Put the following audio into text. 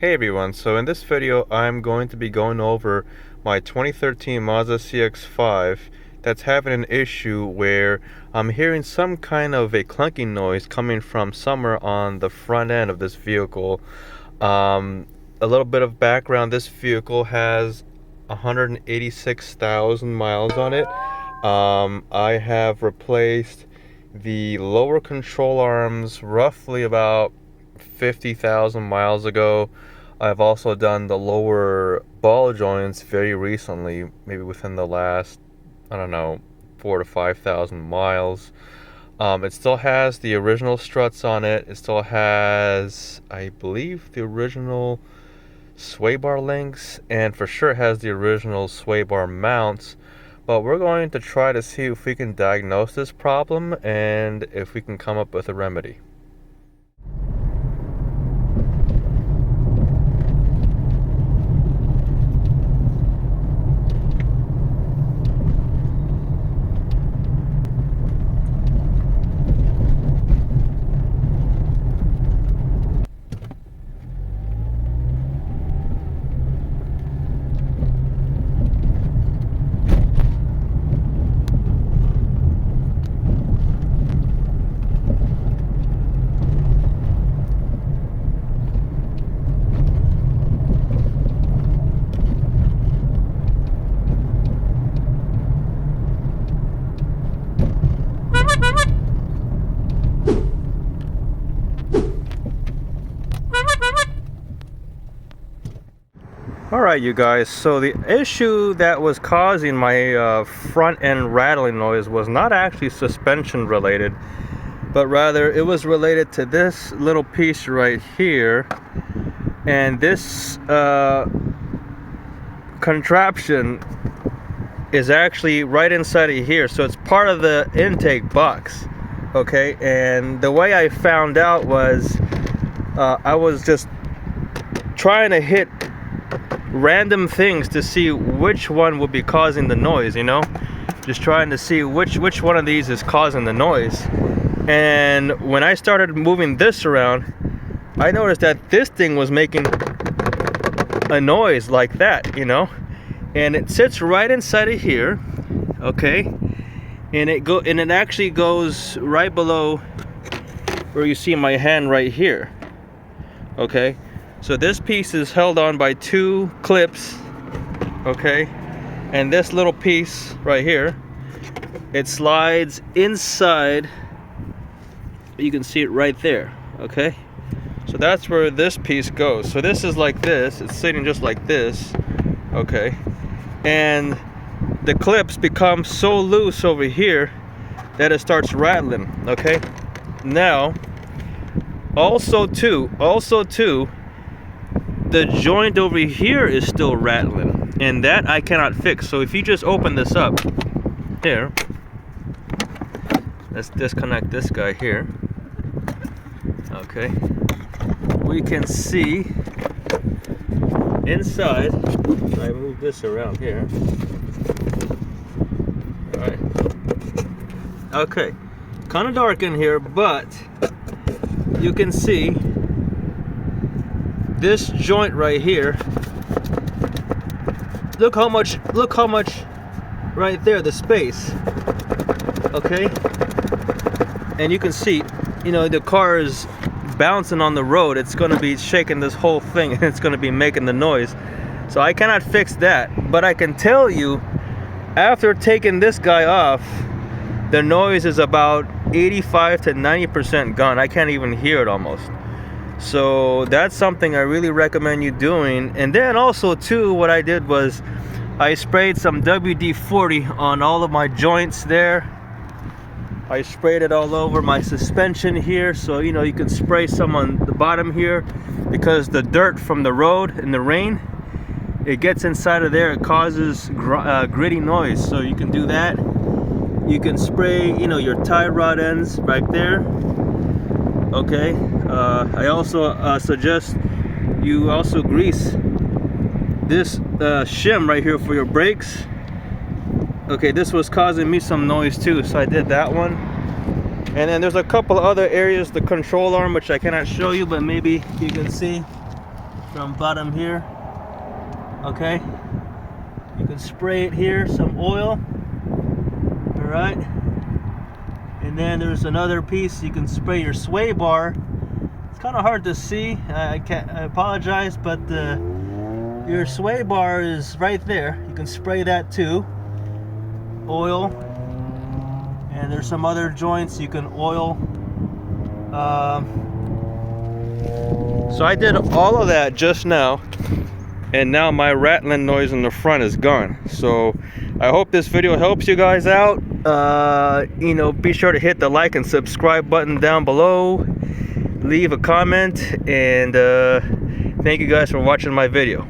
Hey everyone, so in this video I'm going to be going over my 2013 Mazda CX-5 that's having an issue where I'm hearing some kind of a clunking noise coming from somewhere on the front end of this vehicle. A little bit of background: this vehicle has 186,000 miles on it. I have replaced the lower control arms roughly about 50,000 miles ago. I've also done the lower ball joints very recently, maybe within the last, I don't know, 4,000 to 5,000 miles. It still has the original struts on it. It still has, I believe, the original sway bar links, and for sure has the original sway bar mounts. But we're going to try to see if we can diagnose this problem and if we can come up with a remedy. Alright you guys, so the issue that was causing my front end rattling noise was not actually suspension related, but rather it was related to this little piece right here. And this contraption is actually right inside of here, so it's part of the intake box. Okay, and the way I found out was I was just trying to hit random things to see which one would be causing the noise, you know, just trying to see which one of these is causing the noise. And when I started moving this around, I noticed that this thing was making a noise like that, you know, and it sits right inside of here. Okay, and it actually goes right below where you see my hand right here. Okay, so this piece is held on by two clips, okay, and this little piece right here, it slides inside. You can see it right there. Okay, so that's where this piece goes. So this is like this, it's sitting just like this. Okay, and the clips become so loose over here that it starts rattling. Okay, now also too, the joint over here is still rattling, and that I cannot fix. So if you just open this up here, let's disconnect this guy here. Okay, we can see inside. I move this around here. All right. Okay, kind of dark in here, but you can see this joint right here. Look how much right there, the space. Okay, and you can see, you know, the car is bouncing on the road. It's going to be shaking this whole thing, and it's going to be making the noise. So I cannot fix that, but I can tell you, after taking this guy off, the noise is about 85 to 90% gone. I can't even hear it almost. So that's something I really recommend you doing. And then also too, what I did was I sprayed some WD-40 on all of my joints there. I sprayed it all over my suspension here, so you know, you can spray some on the bottom here, because the dirt from the road in the rain, it gets inside of there. It causes gritty noise. So you can do that. You can spray, you know, your tie rod ends right there. Okay, I also suggest you also grease this shim right here for your brakes. Okay, this was causing me some noise too, so I did that one. And then there's a couple other areas, the control arm, which I cannot show you, but maybe you can see. from bottom here. Okay, you can spray it here, some oil. All right, and then there's another piece you can spray your sway bar. It's kind of hard to see. I apologize, but your sway bar is right there. You can spray that too. Oil, and there's some other joints you can oil. So I did all of that just now, and now my rattling noise in the front is gone. So I hope this video helps you guys out. You know, be sure to hit the like and subscribe button down below. Leave a comment, and thank you guys for watching my video.